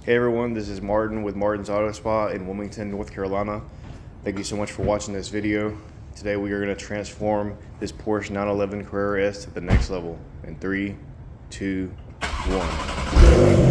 Hey everyone, this is Martin with Martin's Auto Spa in Wilmington, North Carolina. Thank you so much for watching this video. Today we are going to transform this Porsche 911 Carrera S to the next level in 3, 2, 1.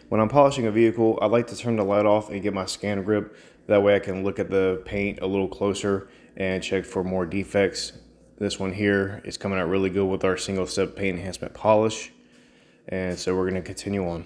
When I'm polishing a vehicle, I like to turn the light off and get my scan grip. That way I can look at the paint a little closer and check for more defects. This one here is coming out really good with our single step paint enhancement polish. And so we're going to continue on.